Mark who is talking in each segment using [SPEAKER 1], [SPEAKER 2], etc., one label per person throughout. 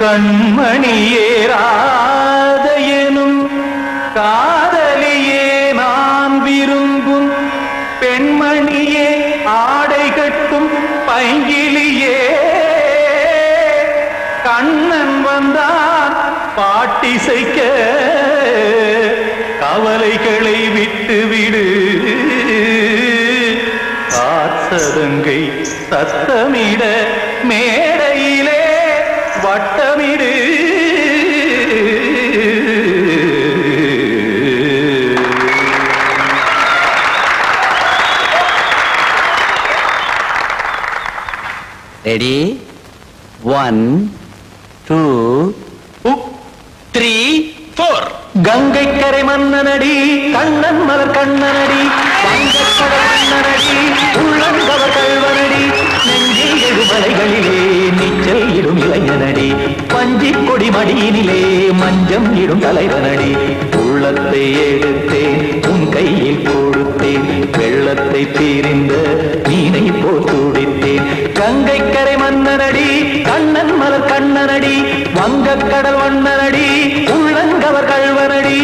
[SPEAKER 1] கண்மணியேராதையனும் காதலியே நான் விரும்பும் பெண்மணியே ஆடை கட்டும் பைங்கிலியே கண்ணன் வந்தான் பாட்டிசைக்க கவலைகளை விட்டு விடு காத்ததங்கை சத்தமிட மேடையிலே வட்டமிடு
[SPEAKER 2] ரெடி 1 2 3 4
[SPEAKER 1] கங்கை கரை மன்னனடி கண்ணன் மலர் கண்ணனடி வங்கக்கடல் மன்னனடி உள்ளங்கவர் கல்வனடி நெஞ்சில் எழுமலைகளிலே நீச்சல் இடும் இளைஞனடி பஞ்சிக் கொடி மடியினிலே மஞ்சம் இடும் தலைவனடி உள்ளத்தை எடுத்தேன் உன் கையில் கொடுத்தேன் வெள்ளத்தை தீரிந்த மீனை போல் துடித்தேன் கங்கை கரை மன்னனடி கண்ணன் மலர் கண்ணனடி வங்கக்கடல் வண்ணனடி உள்ளங்கவர் கல்வனடி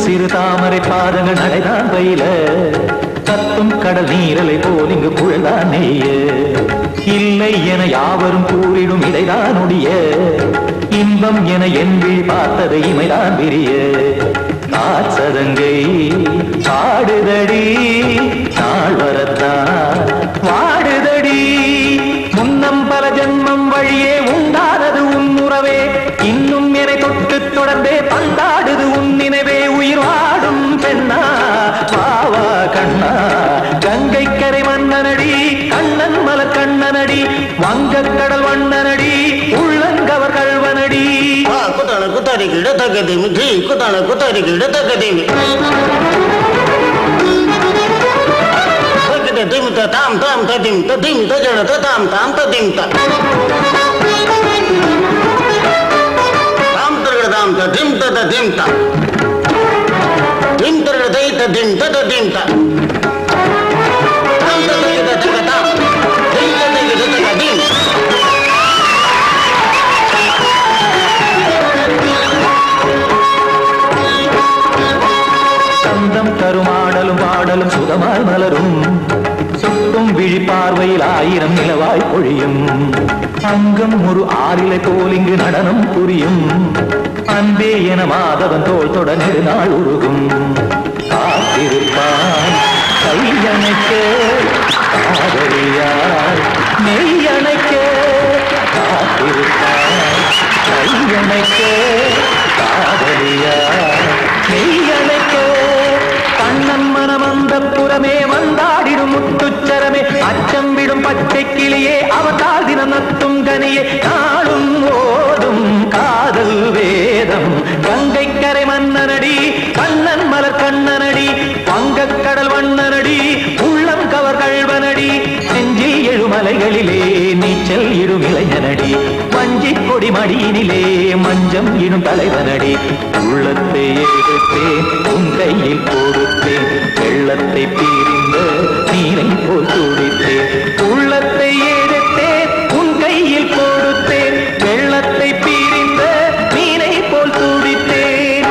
[SPEAKER 1] சிறு தாமரை பாதங்கள் நடைதான் பயில கத்தும் கடல் நீரலை போல் இங்கு குழல்தான் நெய்ய இல்லை என யாவரும் கூறிடும் இடைதான் உடைய இன்பம் என என்பி பார்த்தது இமைதான் விரிய காச்சதங்கை பாடுதடி நாள் வரத்தான் வாடுதடி முன்னம் பல ஜென்மம் வழியே உண்டானது உன் உறவே இன்னும் என்னை தொட்டு தொடர்ந்தே பந்தாடுது உன் நினைவே உயிர் வாடும் பெண்ணா பாவா கண்ணா கங்கை கரை மன்னனடி கண்ணன் மலர் கண்ணனடி வங்கக்கடல் வண்ணனடி உள்ளங்கவர் கல்வனடி
[SPEAKER 3] குத்தான குத்தாரி கிட தகதிமி ஜி குத்தான குத்தாரி கிட தகதிமி திம் தாம் தாம் ததிம் ததிம் தஜன தாம் தாம் ததிம் தாம் தாம் ததிம் ததிம் தாம் திம் ததை ததிம் ததிம் தாம் தாம் ததை ததாம் திம் ததை ததிம்
[SPEAKER 1] சந்தம் தருமாடலும் பாடலும் சுகமாய் மலரும் சுட்டும் விழி பார்வையில் ஆயிரம் நிலவாய் பொழியும் அங்கம் ஒரு ஆறிலை போல் இங்கு நடனம் புரியும் அன்பே என மாதவன் தோல் தொட நெடுநாள் உருகும் காத்திருப்பான் கையணைக்க காதலியார் மெய்யணைக்க காத்திருப்பான் கையணைக்க காதலியார் மெய்யணைக்க கண்ணன் மனம் அந்த புறமே வந்தாடிடும் முத்துச்சரமே அச்சம் விடும் பச்சை கிளியே அவதால் தினம் நத்தும் கனியே நாளும் ஓதும் காதல் வேதம் கங்கை கரை மன்னனடி கண்ணன் மலர் கண்ணனடி வங்கக்கடல் வண்ணனடி உள்ளம் கவர் கல்வனடி நெஞ்சில் எழுமலைகளிலே நீச்சல் இடும் இளைஞனடி வஞ்சிக் கொடி மடியினிலே மஞ்சம் இடும் தலைவனடி உள்ளத்தை எடுத்தேன் உன் கையில் கொடுத்தேன் வெள்ளத்தை பீரிந்த நீரை போல் துடித்தேன் உள்ளத்தை எடுத்தேன் உன் கையில் கொடுத்தேன் வெள்ளத்தை பீரிந்த நீரை போல் துடித்தேன்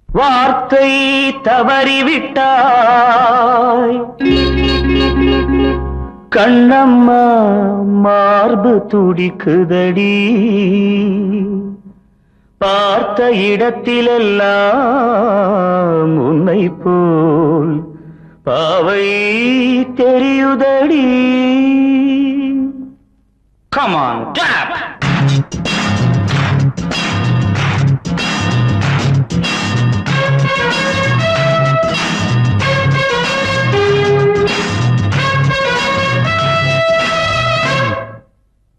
[SPEAKER 1] வார்த்தை தவறிவிட்டாய் கண்ணம்மா மார்பு துடிக்குதடி பார்த்த இடத்திலெல்லாம் உன்னை போல் பாவை தெரியுதடி.
[SPEAKER 2] Come on, clap!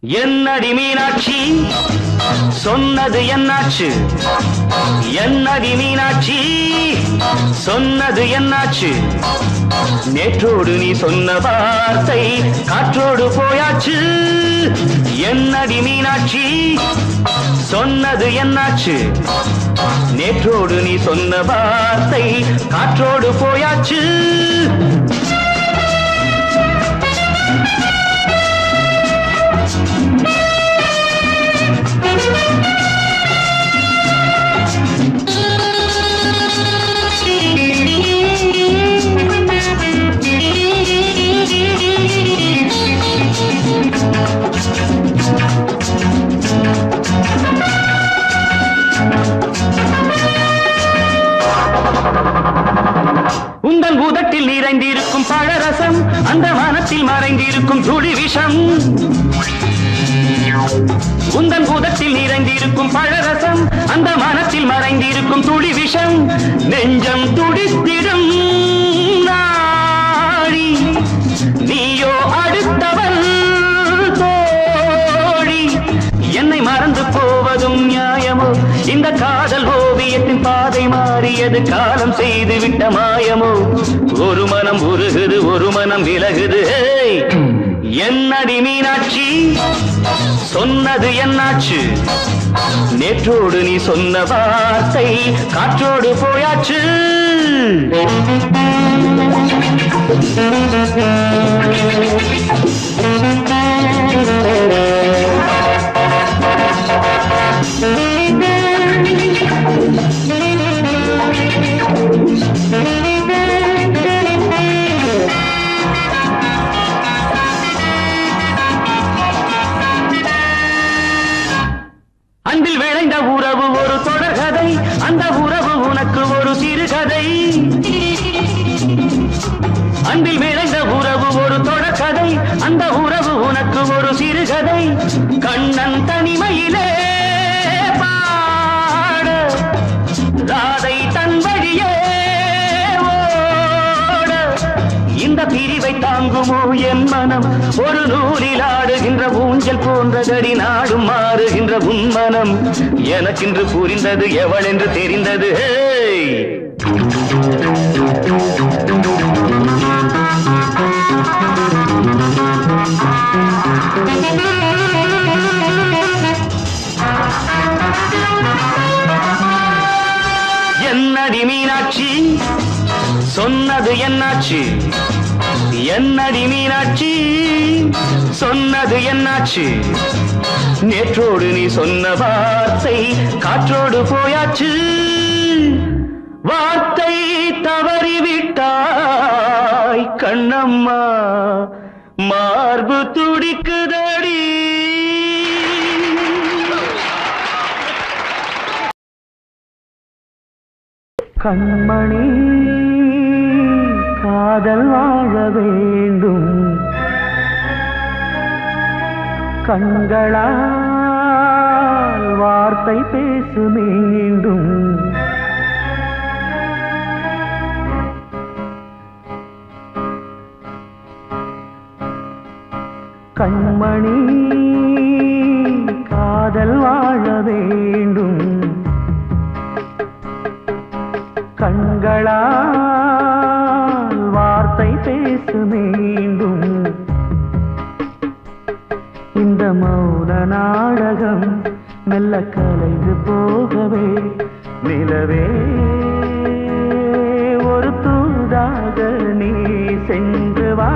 [SPEAKER 1] என்னடி மீனாட்சி சொன்னது என்னாச்சு? என்னடி மீனாட்சி சொன்னது என்னாச்சு? நேற்றோடு நீ சொன்ன வார்த்தை காற்றோடு போயாச்சு. என்னடி மீனாட்சி சொன்னது என்னாச்சு? நேற்றோடு நீ சொன்ன வார்த்தை காற்றோடு போயாச்சு. உந்தன் பூதத்தில் நிறைந்திருக்கும் பழரசம் அந்த வானத்தில் மறைந்திருக்கும் துளி விஷம். உந்தன் பூதத்தில் நிறைந்திருக்கும் பழரசம் அந்த வானத்தில் மறைந்திருக்கும் துளி விஷம். நெஞ்சம் துடித்திடும் நாடி நீயோ அடுத்தவன் தோழி. என்னை மறந்து போவதும் நியாயமோ? இந்த காதல் ஓவியத்தின் பாதை மாறியது காலம் செய்து விட்ட மாயமோ? ஒரு மனம் உருகுது ஒரு மனம் விலகுது. என்னடி மீனாட்சி சொன்னது என்னாச்சு? நேற்றோடு நீ சொன்ன வார்த்தை காற்றோடு போயாச்சு. அன்பில் விளைந்த உறவு ஒரு தொடர்கதை, அந்த உறவு உனக்கு ஒரு சிறுகதை. அன்பில் விளைந்த உறவு ஒரு தொடர்கதை, அந்த உறவு உனக்கு ஒரு சிறுகதை. கண்ணன் தனிமையிலே பாட ராதை தன் வழியே ஓட. இந்த பிரிவை தாங்குமோ என் மனம்? ஒரு நூலில் ஆடுகின்ற ஊஞ்சல் போன்றதடி நாடும் மாறுகின்ற உன்மனம். எனக்கென்று புரிந்தது எவள் என்று தெரிந்தது. என்னடி மீனாட்சி சொன்னது என்னாச்சு? என்னடி மீனாட்சி சொன்னது என்னாச்சு? நேற்றோடு நீ சொன்ன வார்த்தை காற்றோடு போயாச்சு. வார்த்தை தவறிவிட்டாய் கண்ணம்மா மார்பு துடிக்குதடி. கண்மணி காதல் வாழ வேண்டும், கண்களால் வார்த்தை பேசு மீண்டும். கண்மணி காதல் வாழ வேண்டும், கண்களால் வார்த்தை பேசு மீண்டும். இந்த மௌன நாடகம் மெல்ல கலைந்து போகவே நிலவே ஒரு தூதாக நீ சென்று வா.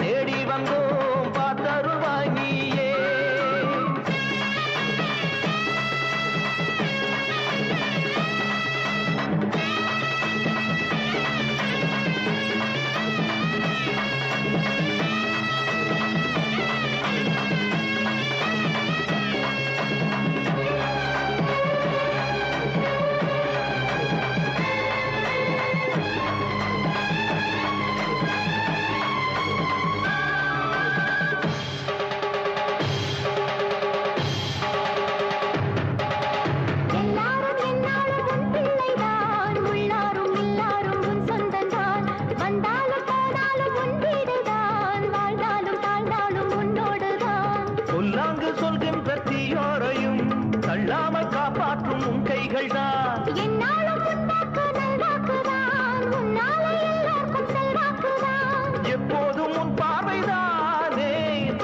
[SPEAKER 1] தேடி வந்தோம் பார்த்தருள்வாய் நீயே. சொல்லாங்கு சொல்கின்ற தீயோரையும் தள்ளாமல் காப்பாற்றும் உன் கைகள் தான். எப்போதும் உன் பார்வைதானே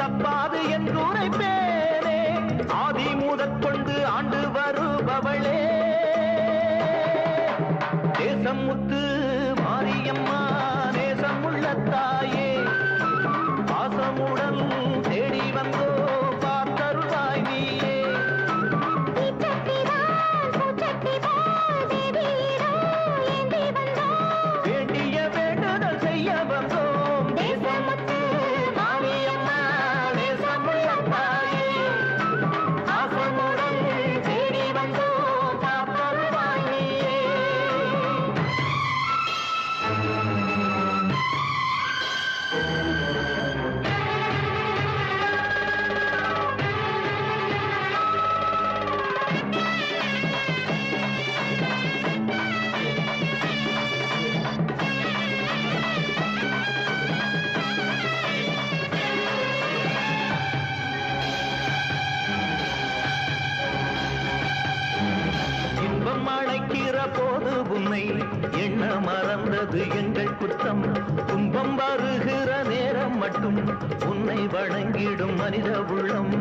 [SPEAKER 1] தப்பாது என்று உரைப்பேனே. ஆதி முதற்கொண்டு ஆண்டு வருபவளே தேசம் முத்து மாரியம்மா நேசம் உள்ள தாயே. பாசமுடன் தேடி வந்தோ பார்த்தருள்வாய் நீயே. வேண்டிய வேண்டுதல் செய்ய வந்தோம் தேசமுத்து மாரியம்மா நேசமுள்ள தாயே. பாசமுடன் தேடி வந்தோ பார்த்தருள்வாய் நீயே. இன்பம் அழைக்கிற போது உன்னை எண்ண மறந்தது எங்கள் குற்றம். துன்பம் வருகிற நேரம் மட்டும் உன்னை வணங்கிடும் மனித உள்ளம்.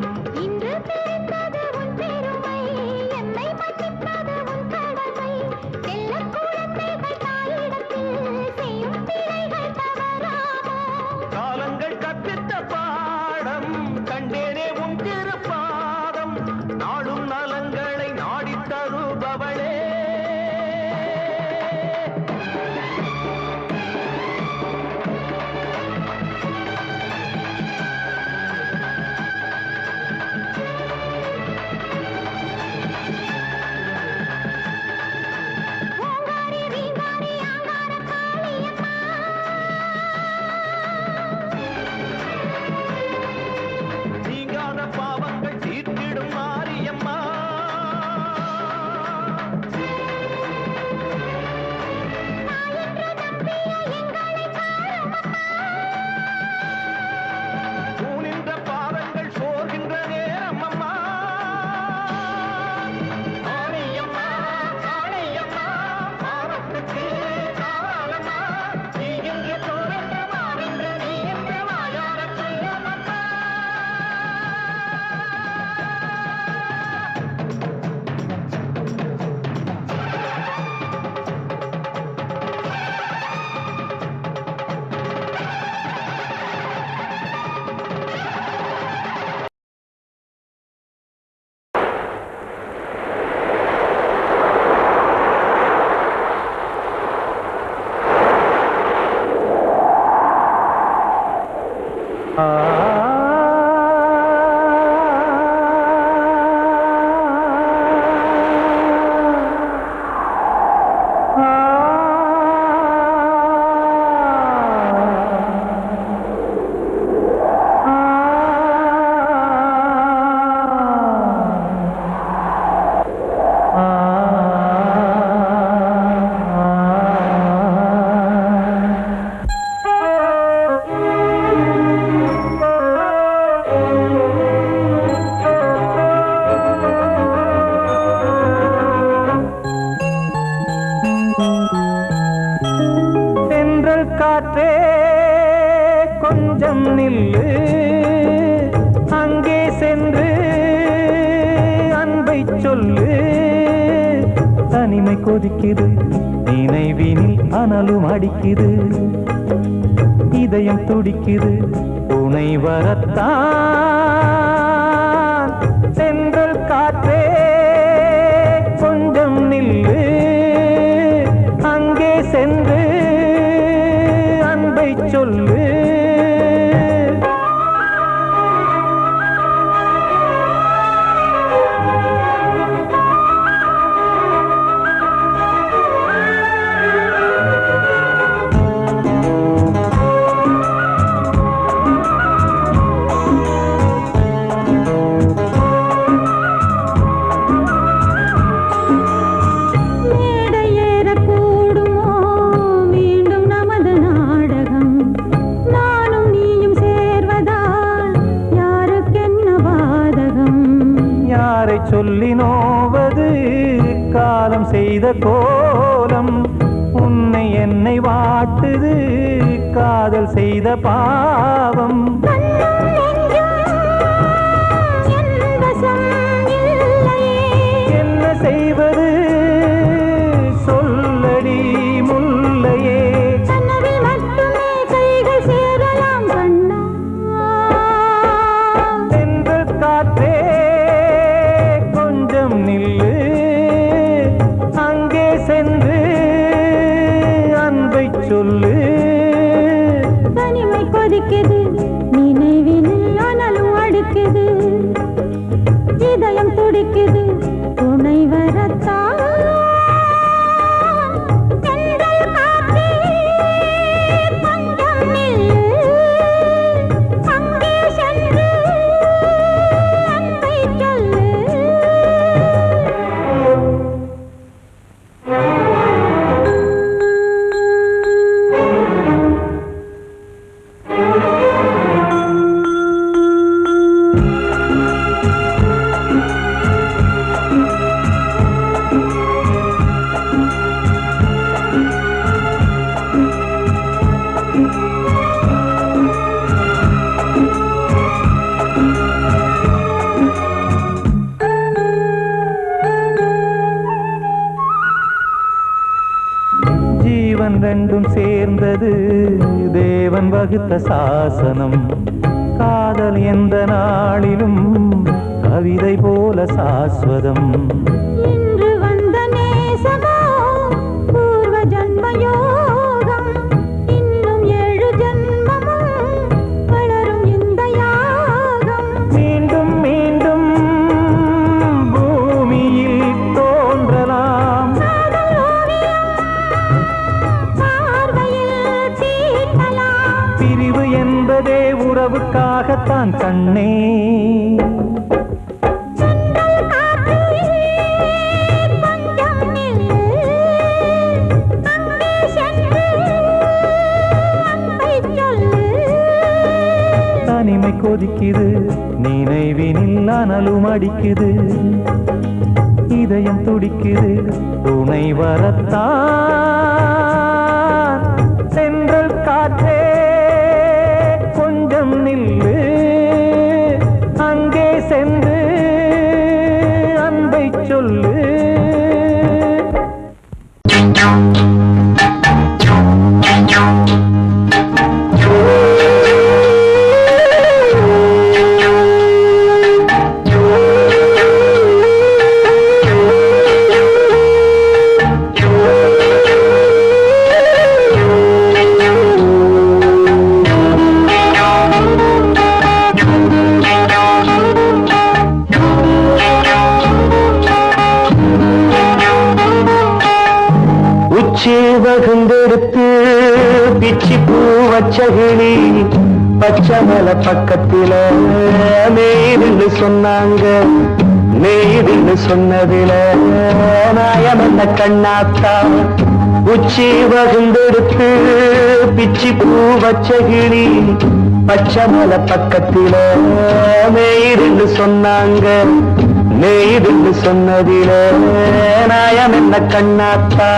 [SPEAKER 1] காலங்கள் கற்பித்த பாடம் கண்டேனே உன் திருப்பாதம். நாடும் நலங்களை நாடித் தருபவளே நீங்காத பாவங்கள் தீர்த்திடும் மாரியம்மா. தூணின்ற பாதங்கள் சோர்கின்ற நேரம் அம்மா. மாரியம்மா காளியம்மா பாவத்துக்கு காலம்மா. நீ என்று தோன்ற மாறின்ற நீ என்று வாயார சொல்லம்மா. காற்றே கொஞ்சம் நில்லு, அங்கே சென்று அன்பை சொல்லு. தனிமை கொதிக்குது, நினைவினில் அனலும் அடிக்குது. இதயம் துடிக்குது துணை வரத்தான். சென்றல் காற்றே கொஞ்சம் நில்லு, அங்கே சென்று அன்பை சொல்லு. சொல்லி நோவது காலம் செய்த கோலம், உன்னை என்னை வாட்டுது காதல் செய்த பாவம். என்ன செய்வது சொல்லடி முல்லையே. சென்ற காற்றே நில்லு, அங்கே சென்று அன்பை சொல்லு.
[SPEAKER 4] தனிமை கொதிக்குது நினைவில் ஆனாலும் அடுக்குது, இதயம் துடிக்குது துணை வரத்தான்.
[SPEAKER 1] ரெண்டும் சேர்ந்தது தேவன் வகுத்த சாசனம். காதல் எந்த நாளிலும் கவிதை போல சாஸ்வதம்.
[SPEAKER 4] இன்று வந்த நேசமோ பூர்வ ஜன்ம யோகம், இன்னும் 7 ஜன்மமும் வளரும் இந்த யாகம்.
[SPEAKER 1] மீண்டும் மீண்டும் பூமியில் தோன்றலாம், பிரிவு என்பதே உறவுக்காகத்தான் கண்ணே. தனிமை கொதிக்குது நினைவினில் அனலும் அடிக்குது, இதயம் துடிக்குது துணை வரத்தான். சென்றல் காற்றே கொஞ்சம் நில்லு, அங்கே சென்று அன்பை சொல்லு. வகுந்தெடுத்து பிச்சி பூ வச்சகிளி பச்சமல பக்கத்தில நெய்துன்னு சொன்னாங்க. நெய்துன்னு சொன்னதில நாயம் என்ன கண்ணாத்தா. உச்சி வகுந்தெடுத்து பிச்சி பூ வச்சகிளி பச்சமல பக்கத்தில நெய்துன்னு சொன்னாங்க. நெய்துன்னு சொன்னதில நாயம் என்ன கண்ணாத்தா.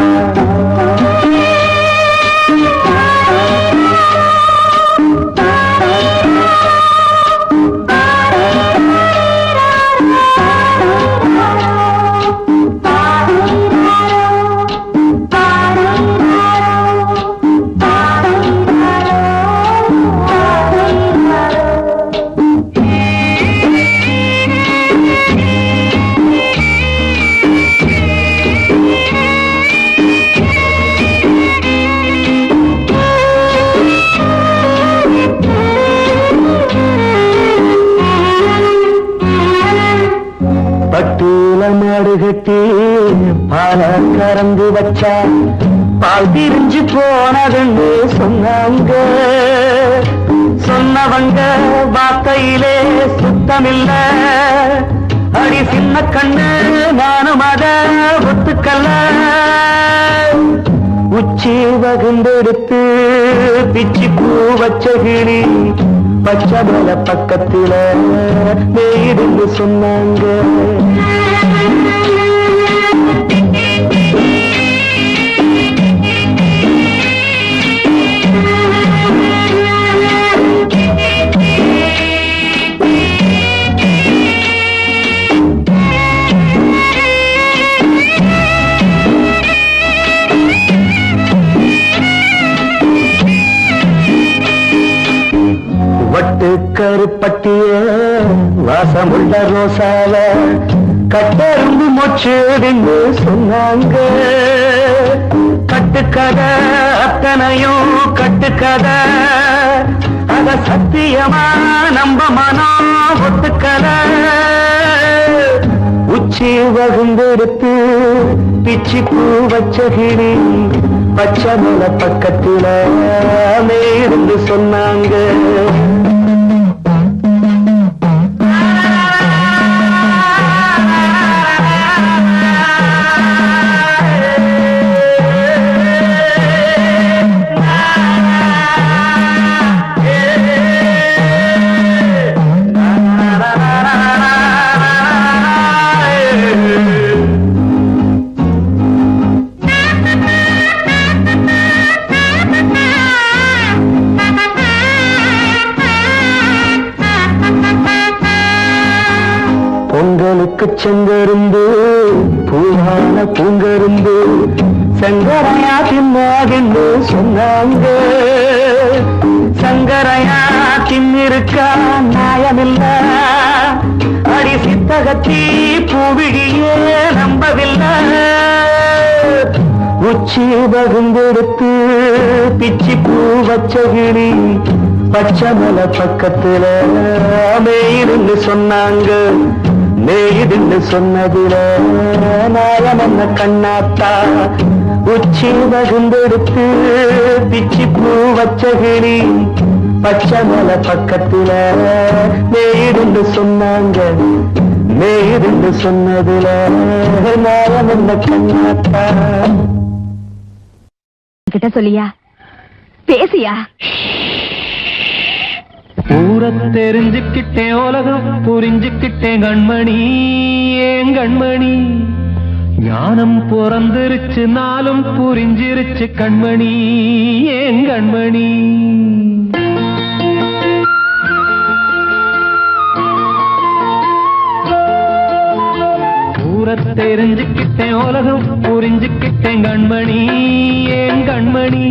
[SPEAKER 1] கட்டு கட்டி பால கறந்து வச்சா பால் திரிஞ்சு போனதுன்னு சொன்னாங்க. சொன்னவங்க வார்த்தையிலே சுத்தமில்ல. அடி சின்ன கண்ணு நானும் அத ஒத்துக்கல்ல. உச்சி வகுந்தெடுத்து பிச்சி பூ வச்ச கிளி பச்சை மலை பக்கத்துல மேயிருந்து சொன்னாங்க. வட்டு கருப்பட்டிய வாசமுள்ள ரோசால கட்டெரும்பு மொச்சுடுன்னு சொன்னாங்க. கட்டுக்கதை அத்தனையும் கட்டுக்கதை, அத சத்தியமா நம்ப மனம் ஒத்துக்கதை. உச்சி வகுந்தெடுத்து பிச்சி பூ வச்ச கிளி பச்சை மலை பக்கத்துல மேயிருந்து சொன்னாங்க. பொங்கலுக்கு செங்கரும்பு பூவான பூங்கரும்பு சங்கரையா தின்னாகின்னு சொன்னாங்க. சங்கரையா தின்னிருக்கா நியாயமில்ல. அடி சித்தகத்தி பூவிழியே நம்பவில்லை. உச்சி வகுந்தெடுத்து பிச்சி பூ வச்ச கிளி பச்சை மலை பக்கத்துல மேயிருந்து சொன்னாங்க. மேயிருந்து சொன்னதுல நாயம் என்ன கண்ணாத்தா. உச்சி வகுந்தெடுத்து பிச்சி பூ வச்ச கிளி பச்சை மலை பக்கத்துல மேயிருந்து சொன்னாங்க. மேயிருந்து சொன்னதுல நாயம் என்ன கண்ணாத்தா.
[SPEAKER 5] கிட்ட சொல்லியா பேசியா?
[SPEAKER 1] ஊர தெரிஞ்சுக்கிட்டேன், உலகம் புரிஞ்சுக்கிட்டேன் கண்மணி. ஏன் கண்மணி ஞானம் பிறந்திருச்சு, நாளும் புரிஞ்சிருச்சு கண்மணி. ஏன் கண்மணி ஊர தெரிஞ்சுக்கிட்டேன், உலகம் புரிஞ்சுக்கிட்டேன் கண்மணி. ஏன் கண்மணி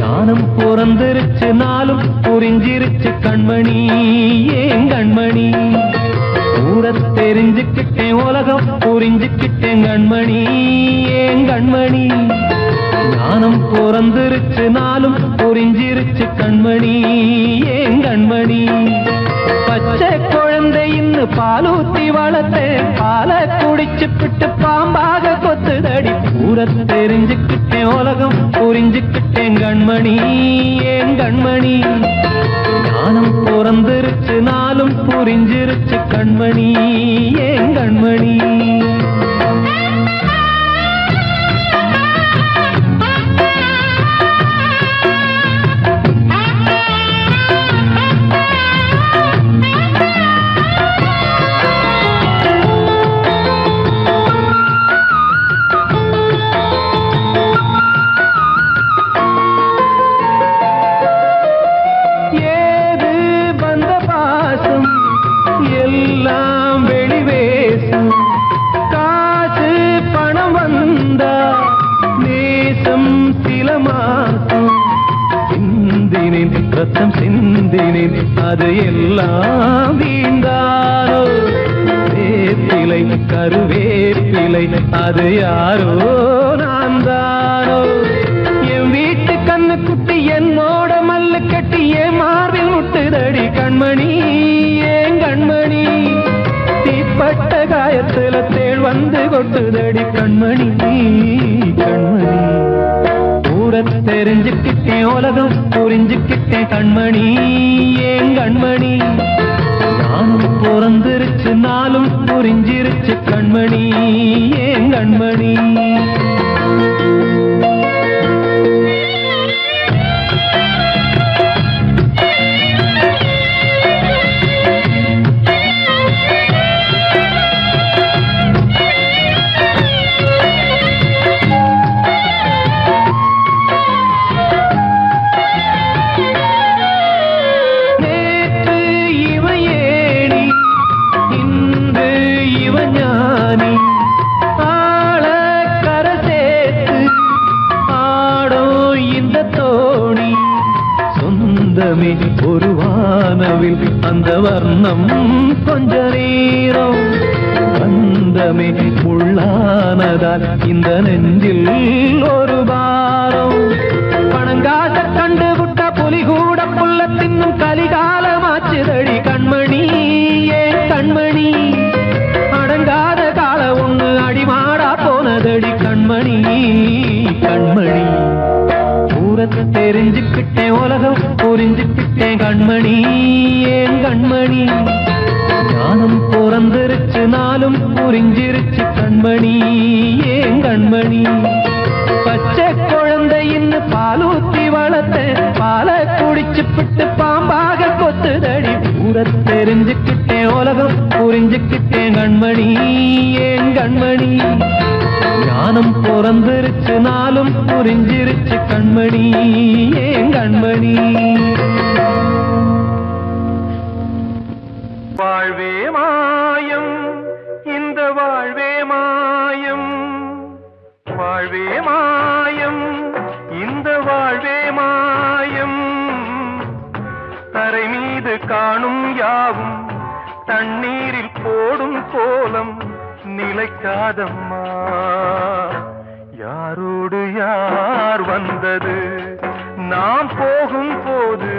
[SPEAKER 1] ஞானம் பிறந்திருச்சு, நாளும் புரிஞ்சிருச்சு கண்மணி. ஏன் கண்மணி ஊர தெரிஞ்சுக்கிட்டேன், உலகம் புரிஞ்சுக்கிட்டேன் கண்மணி. ஏன் கண்மணி ஞானம் பிறந்திருச்சு, நாளும் புரிஞ்சிருச்சு கண்மணி. ஏன் கண்மணி பச்சை குழந்தை இன்னு பாலூத்தி வளர்த்தேன், பாலை குடிச்சு பிட்டு பாம்பாக கொத்துதடி. ஊர தெரிஞ்சுக்கிட்டேன், உலகம் புரிஞ்சுக்கிட்டேன் கண்மணி. ஏன் கண்மணி ஞானம் பிறந்திருச்சு, நாளும் புரிஞ்சிருச்சு கண்மணி. ஏன் கண்மணி ரத்தம் சிந்தினேன், அது எல்லாம் வீண்டாரோ. வேப்பிலை கருவேப்பிலை அது யாரோ நான் தானோ. என் வீட்டு கண்ணு குட்டி என்னோட மல்லு கட்டி என் மார்பில் முட்டுதடி கண்மணி. ஏன் கண்மணி தீப்ப பட்ட காயத்துல தேள் வந்து கொட்டுதடி கண்மணி கண்மணி. ஊரை தெரிஞ்சுக்கிட்டேன் உலகம் புரிஞ்சுக்கிட்டேன் கண்மணி ஏன் கண்மணி. நானும் பிறந்திருச்சு நாளும் புரிஞ்சிருச்சு கண்மணி ஏன் கண்மணி. ஒரு வானவில் அந்த வர்ணம் கொஞ்ச நேரம் பந்தமே உள்ளானதால் இந்த நெஞ்சில் ஒரு பாரம். பணங்காட்ட கண்டு விட்ட புலி கூட புல்ல தின்னும் கலிகாலமாச்சுதடி கண்மணி ஏன் கண்மணி. அடங்காத கால ஒண்ணு அடிமாடா போனதடி கண்மணி கண்மணி. ஊரத்தை தெரிஞ்சுக்கிட்டேன் உலகம் புரிஞ்சுக்கிட்டேன் கண்மணி ஏன் கண்மணி. ஞானம் பிறந்திருச்சு நாளும் புரிஞ்சிருச்சு கண்மணி ஏன் கண்மணி. பச்சை குழந்தை இன்னும் பாலூத்தி வளர்த்த பாலை குடிச்சு பிட்டு பாம்பாக கொத்துதடி. ஊரத்தை தெரிஞ்சுக்கிட்டேன் உலகம் புரிஞ்சுக்கிட்டேன் கண்மணி ஏன் கண்மணி. ஞானம் பிறந்திருச்சு நாளும் புரிஞ்சிருச்சு கண்மணி ஏன் கண்மணி. வாழ்வே மாயம் இந்த வாழ்வே மாயம். வாழ்வே மாயம் இந்த வாழ்வே மாயம். தரை மீது காணும் யாவும் தண்ணீரில் போடும் கோலம் நிலைக்காதம்மா. யாரோடு யார் வந்தது நாம் போகும் போது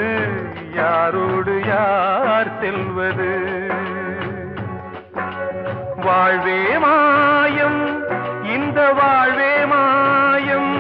[SPEAKER 1] யாரோடு யார் செல்வது. வாழ்வே மாயம் இந்த வாழ்வே மாயம்.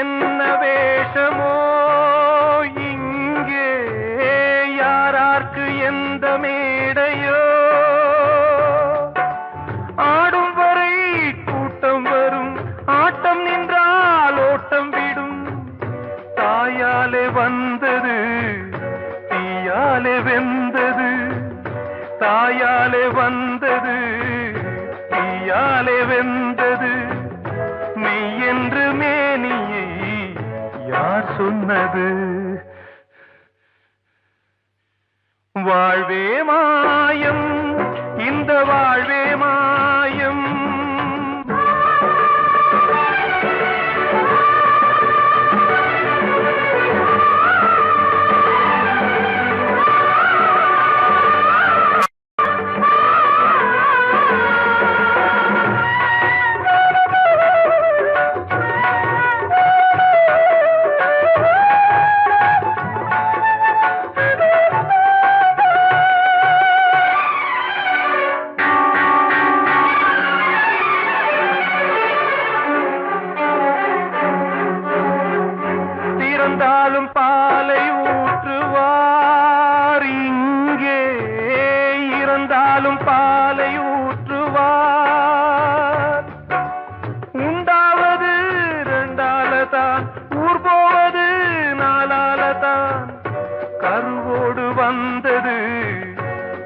[SPEAKER 1] என்ன வேஷமோ இங்கே யாரார்க்கு எந்த மேடையோ. ஆடும் வரை கூட்டம் வரும் ஆட்டம் நின்றால் ஓட்டம் விடும். தாயாலே வந்தது தீயாலே வெந்தது. தாயாலே வந்தது தீயாலே வெந்தது. மெய் என்று மேனியை யார் சொன்னது. வாழ்வே மாயம் இந்த வாழ்வே மாயம். இறந்தாலும் பாலை ஊற்றுவார் இங்கே. இறந்தாலும் பாலை ஊற்றுவார். உண்டாவது ரெண்டாலதான் ஊர் போவது நாலாலதான். கருவோடு வந்தது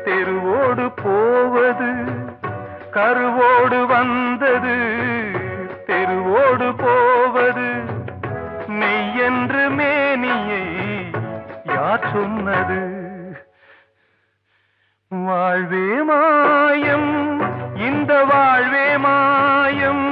[SPEAKER 1] தெருவோடு போவது. கருவோடு வந்தது சொன்னது வாழ்வே மாயம் இந்த வாழ்வே மாயம்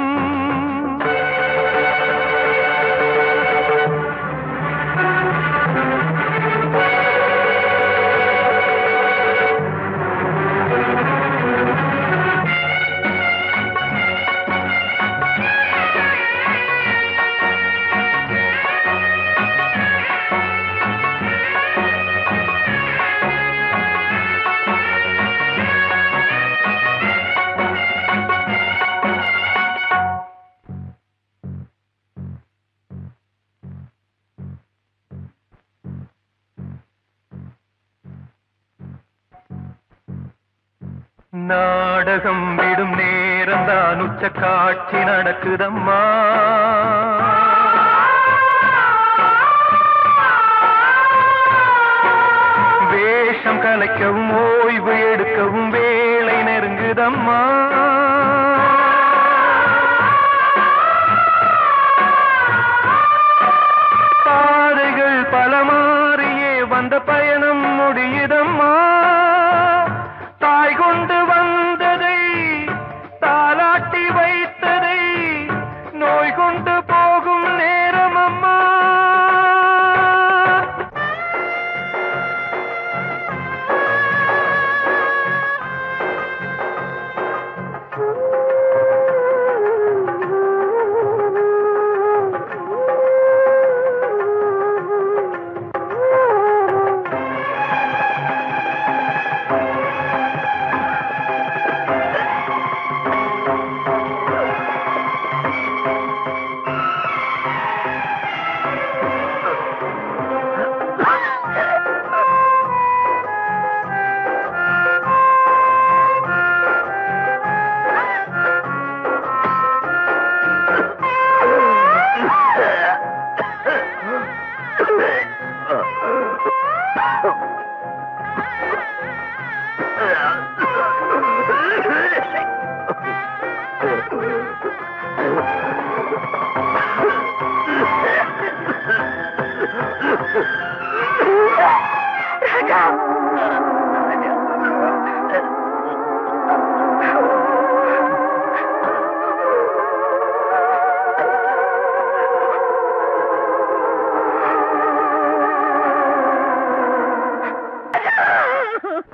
[SPEAKER 1] நாடகம் விடும் நேரம்தான் உச்ச காட்சி நடக்குதம்மா வேஷம் கலைக்கவும் ஓய்வு எடுக்கவும் வேலை நெருங்குதம்மா பாதைகள் பல மாறியே வந்த பயணம் முடியுதம்மா தாய் கொண்டு வந்ததை தாலாட்டி வைத்ததை நோய் கொண்டு போகும் நேரம் அம்மா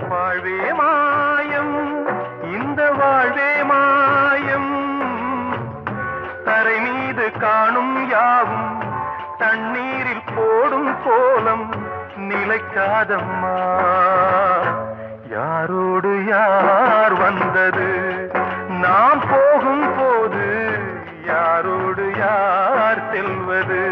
[SPEAKER 1] வாழ்வே மாயம் இந்த வாழ்வே மாயம் தரை மீது காணும் யாவும் தண்ணீரில் போடும் கோலம் நிலைக்காதம்மா யாரோடு யார் வந்தது நாம் போகும் போது யாரோடு யார் செல்வது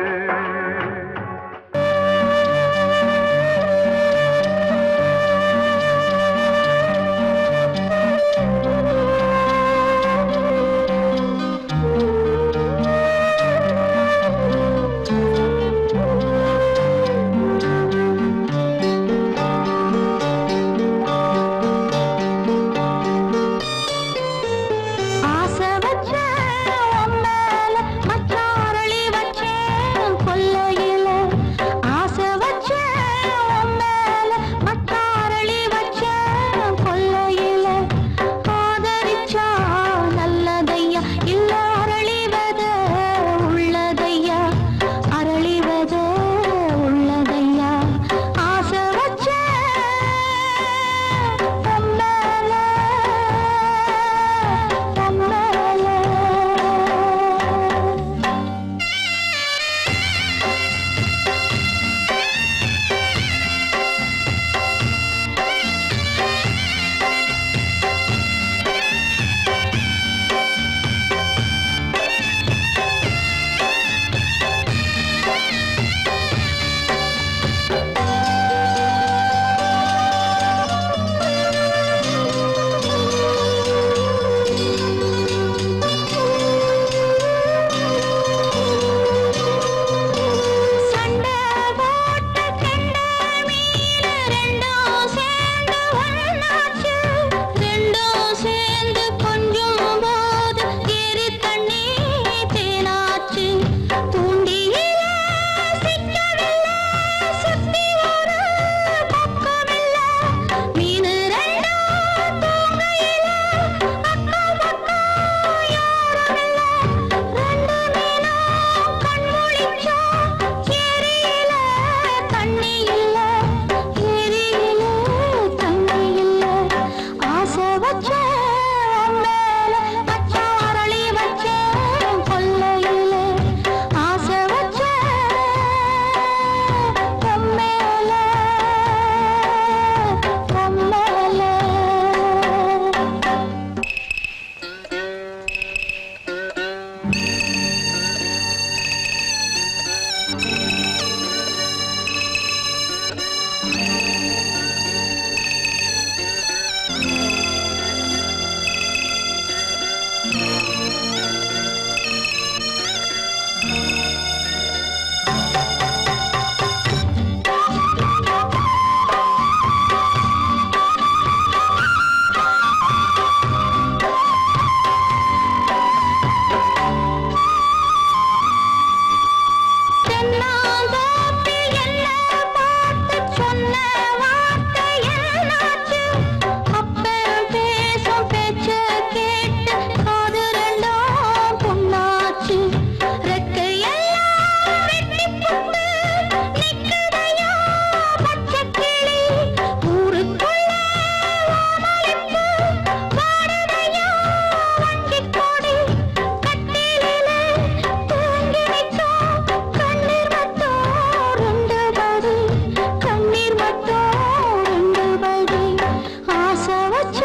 [SPEAKER 4] வச்ச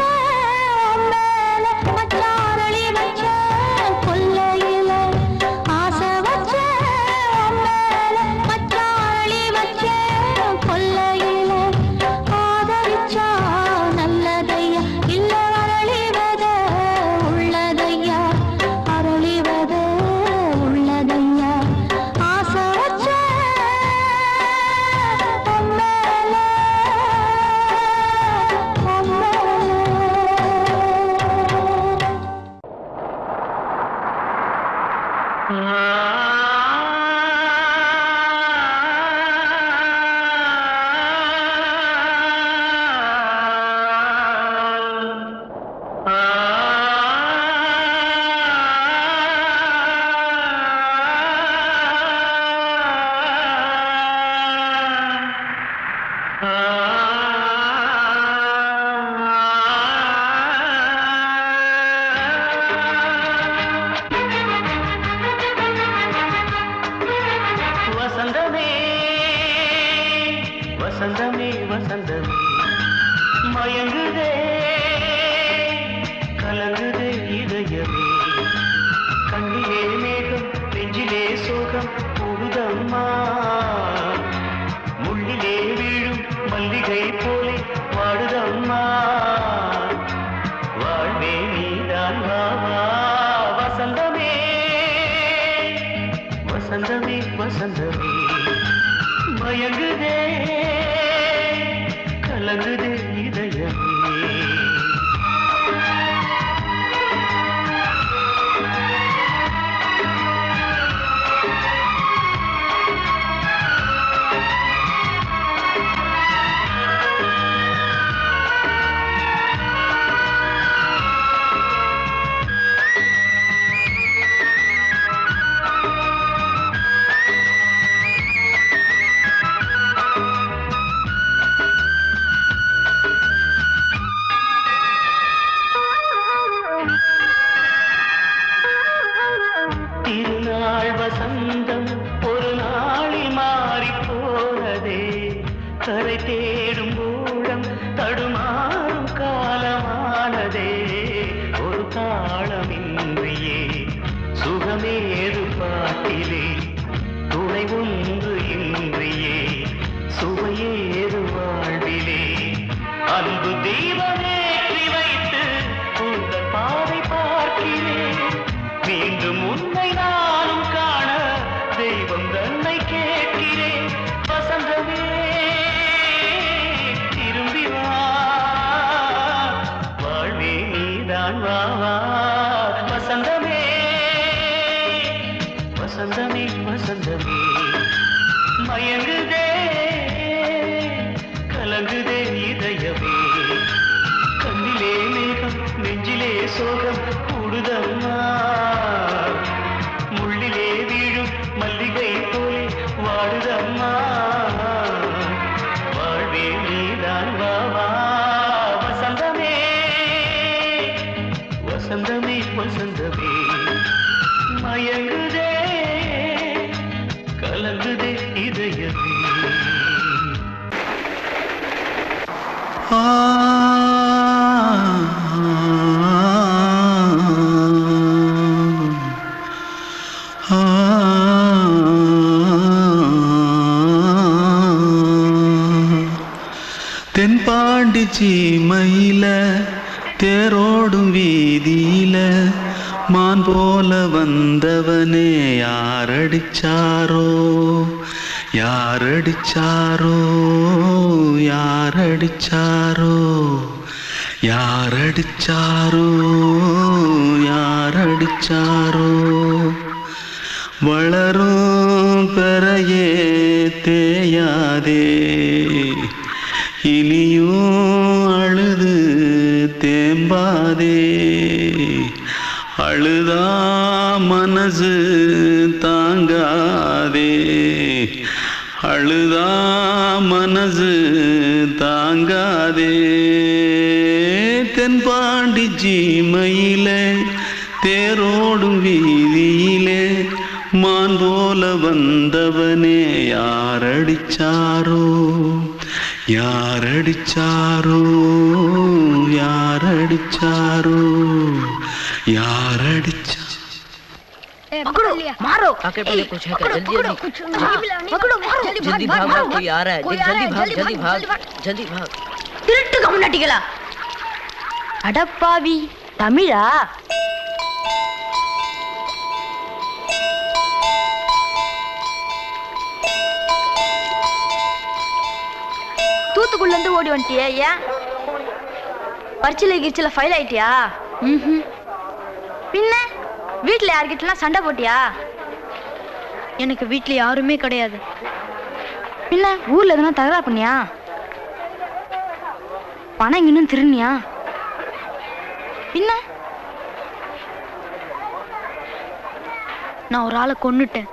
[SPEAKER 4] மேல மச்சாரளி வச்ச கொல்லையில ஆசை வச்ச மேல மச்சாரளி வச்ச கொல்லையில ஆதரிச்சா நல்லதையா இல்ல அரளிவத உள்ளதையா அரளிவத உள்ளதையா ஆசை வச்ச மேல
[SPEAKER 1] வசந்தமே வசந்தமே வசந்தமே மயங்குதே கலங்குதே இதயமே கண்ணிலே மேகம் நெஞ்சிலே சோகம் கூடுதம்மா முள்ளிலே வீழும் மல்லிகை போலே வாடுதம்மா வாழ்வே நீதான் வாவா வசந்தமே வசந்தமே வசந்தமே மயங்குதே கலங்குதே இதயமே திருநாள் வசந்தம் ஒரு நாளில் மாறி போனதே கரை தேடும் ஊழம் தடுமாறும் காலமானதே ஒரு தாளமின்றியே சுகமேது பாட்டிலே துணை ஒன்று இன்றியே சுவையேது வாழ்விலே அன்பு தீபமேற்றி வைத்து உங்கள் பாதை பார்க்கிறேன் மீண்டும் உன்னை நானும் காண தெய்வம் தன்னை கேட்கிறேன் வசந்தமே திரும்பி வா வாழ்வே நீதான் வா வா வசந்தமே வசந்தமே வசந்தமே மயங்குதே கலங்குதே இதயமே கண்ணிலே மேகம் நெஞ்சிலே சோகம் கூடுதம்மா முள்ளிலே வீழும் மல்லிகை போலே வாடுதம்மா வாழ்வே நீதான் வா வா வசந்தமே வசந்தமே வசந்தமே மயங்குதே கலங்குதே இதயமே
[SPEAKER 6] தென்பாண்டி சீமையில தேரோடும் வீதியில மான் போல வந்தவனே யாரடிச்சாரோ யாரடிச்சாரோ யாரடிச்சாரோ யாரடிச்சாரோ யாரடிச்சாரோ வளரும் பெறையே தேயாதே இனியும் அழுது தேம்பாதே அழுதா மனசு தாங்காதே அழுதா மனசு தாங்காதே தென்பாண்டி சீமையிலே தேரோடும் வீதியிலே மான் போல வந்தவனே யாரடிச்சாரோ யாரடிச்சாரோ யாரடிச்சாரோ யாரடிச்சா
[SPEAKER 7] पकड़ो मारो
[SPEAKER 8] आके पहले कुछ है क्या जल्दी जल्दी
[SPEAKER 7] पकड़ो मारो
[SPEAKER 8] जल्दी भाग भाग कोई आ रहा है जल्दी भाग जल्दी भाग
[SPEAKER 7] திருட்டு கம்முனாட்டிகளா அடப்பாவி தமிழா தூத்துக்குள்ள இருந்து ஓடி வந்துட்டியா ஏன் பரிச்சையில கிரிச்சில ஃபைல் ஆயிட்டியா பின்ன வீட்டுல யார்கிட்டலாம் சண்டை போட்டியா எனக்கு வீட்டுல யாருமே கிடையாது பின்ன ஊர்ல எதுனா தகராறு பண்ணியா பணம் இன்னும் திருநியா பின்ன நான் ஒரு ஆளை கொன்னுட்டேன்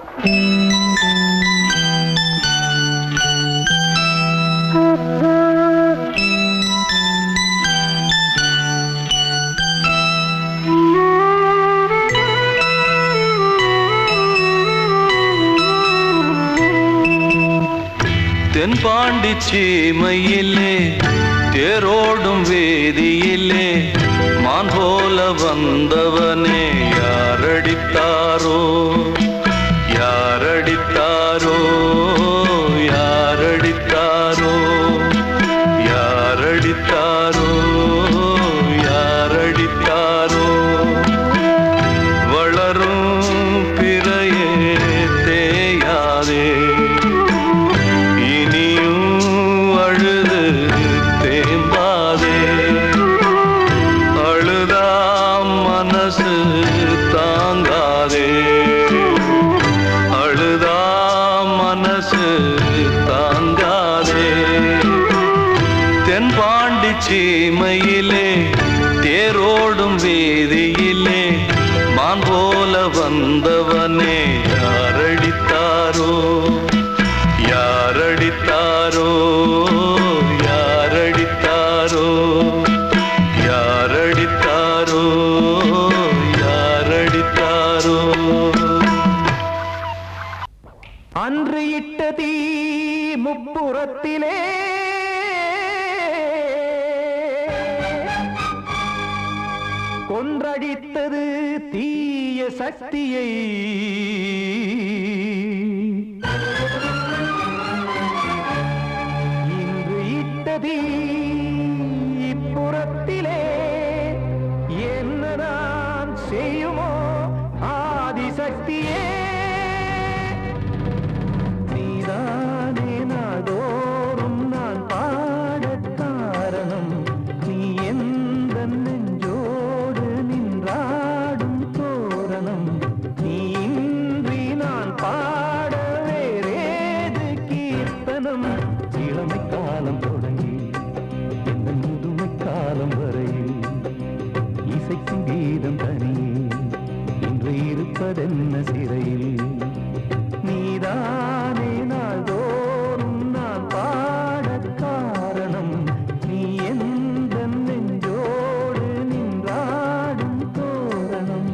[SPEAKER 6] தென்பாண்டி சீமையிலே தேரோடும் வேதியிலே மான் போல வந்தவனே யாரடித்தாரோ யாரடித்தாரோ யாரடித்தாரோ யாரடித்தாரோ யாரடித்தாரோ வளரும் பிறையே தேயாதே சீமையிலே தேரோடும் வேதியிலே மான் போல வந்தவனே யாரடித்தாரோ யாரடித்தாரோ யாரடித்தாரோ யாரடித்தாரோ யாரடித்தாரோ
[SPEAKER 1] அன்று இட்ட தீ முப்புறத்திலே கொன்றடித்தது தீய சக்தியை இன்று இட்டதீ இப்புறத்திலே என்ன நான் செய்யுமோ ஆதிசக்தியே நீதானே நாடோறும் நான் பாடக் காரணம் நீ எந்த நெஞ்சோடு நின்றாடும் தோரணம் நீ இன்றி நான் பாட வேறேது கீர்த்தனம் இளமை காலம் தொடங்கி இந்த முதுமை காலம் வரையில் இசை சங்கீதம் தனியே இன்று இருப்பதென்ன சிறையில் நீதானே நாள்தோறும் நான் பாடக் காரணம் நீ எந்த நெஞ்சோடு நின்றாடும் தோரணம்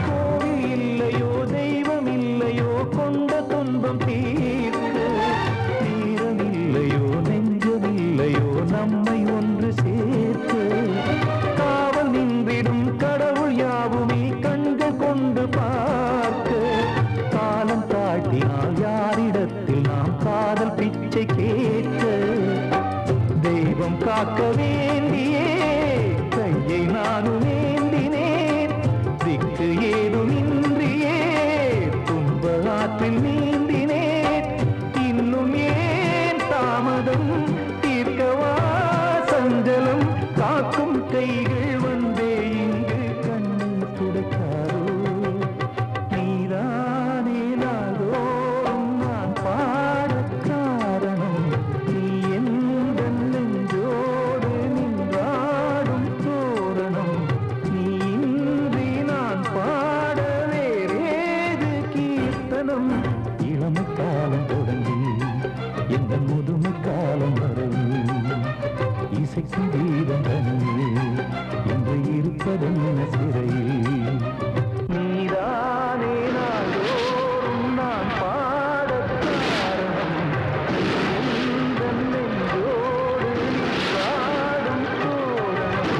[SPEAKER 1] கோவில் இல்லையோ தெய்வம் இல்லையோ கொண்ட துன்பம் தீர்க்க தீரம் இல்லையோ நெஞ்சம் இல்லையோ நம்மை ஒன்று சேர்க்க காவல் நின்றிடும் கடவுள் யாவுமே கண்கள் கொண்டு பார்க்க காலம் தாட்டினால் யாரிடத்தில் நாம் காதல் பிச்சை கேட்க தெய்வம் காக்க வேண்டியே கையை நானும் ஏந்தினேன் திக்கு ஏதுமின்றியே துன்ப ஆற்றில் நீந்தினேன் இன்னும் ஏன் தாமதம் தீர்க்கவா சஞ்சலம் காக்கும் கைகள் வந்தே இங்கு கண்ணீர் துடைக்காரோ நீதானே நாள்தோறும் நான் பாடக் காரணம் நீ எந்த நெஞ்சோடு நின்றாடும் தோரணம் நீ இன்றி நான் பாட வேறேது கீர்த்தனம் இளமை காலம் தொடங்கி எந்த முதுமை காலம் வரை இசைக்கும் கீதம் தனியே என்று இருப்பதென்ன சிறையில் நீதானே நாள்தோறும் நான் பாடக் காரணம் எந்த நெஞ்சோடு நின்றாடும் தோரணம்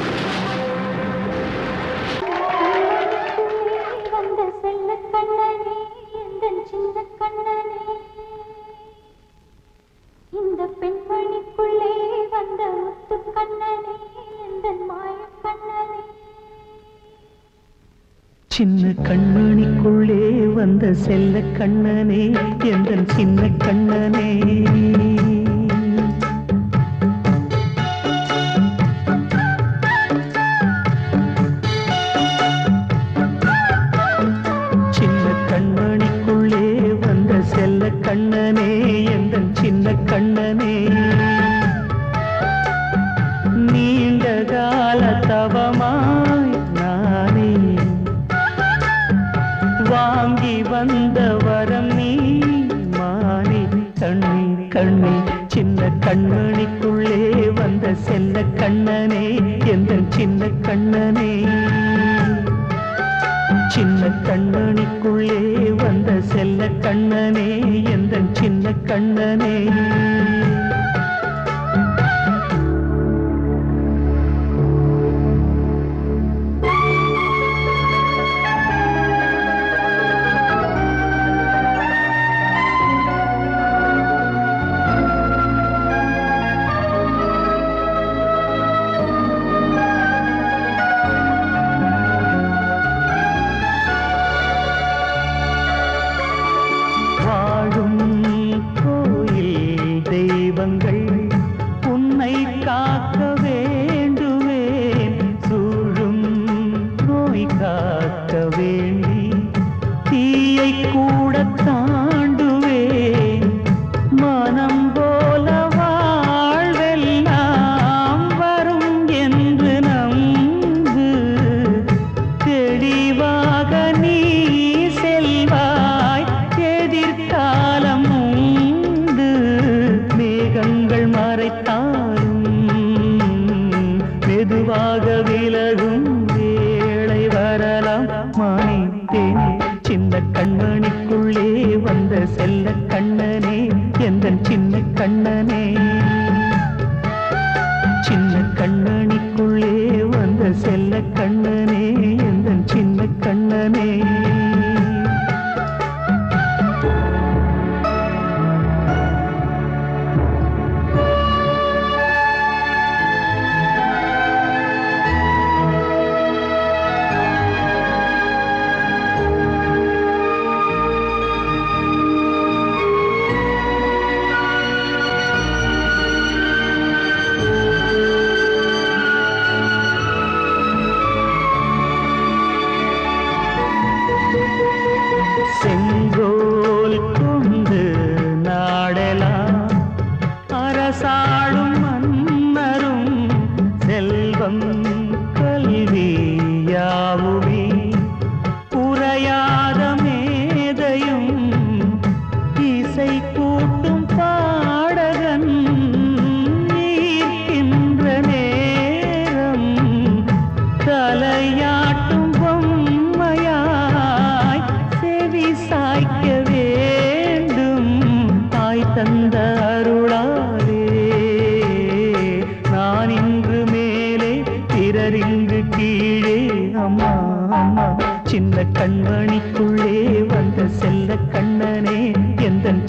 [SPEAKER 4] வந்த செல்ல கண்ணனே எந்தன் சின்ன கண்ணனே இந்த பெண்மணிக்குள்ளே வந்த முத்து கண்ணனே எந்தன் மாய கண்ணனே
[SPEAKER 1] சின்ன கண்மணிக்குள்ளே வந்த செல்ல கண்ணனே எந்தன் சின்ன கண்ணனே சின்ன கண்மணிக்குள்ளே வந்த செல்ல கண்ணனே எந்தன் சின்ன கண்ணனே நீண்ட கால தவமாய் நானே வாங்கி வந்த வரம் நீ மானே கண்ணே கண்ணே சின்ன கண்மணிக்குள்ளே வந்த செல்ல கண்ணனே எந்தன் சின்ன கண்ணனே சின்ன கண்மணிக்குள்ளே வந்த செல்ல கண்ணனே எந்தன் சின்ன கண்ணனே வாழும் கோயில் தெய்வங்கள் உன்னை காக்க வேண்டுவேன் சூழும் நோய் காக்க வேண்டி தீயை கூட தாண்டுவேன் மனம் போல வாழ்வெல்லாம் வரும் என்று நம்பு தெளிவாக நீ செல்வாய் எதிர்காலம் உண்டு மேகங்கள் மறைத்தாலும் மெதுவாக விலகும் வேளை வரலாம் மானித்தேன் சின்ன கண்மணிக்குள்ளே வந்த செல்ல கண்ணனே எந்தன் சின்ன கண்ணனே சின்ன கண்ணனிக்குள்ளே வந்த செல்ல கண்ணனே எந்தன் சின்ன கண்ணனே சின்ன கண்மணிக்குள்ளே வந்த செல்ல கண்ணனே எந்தன்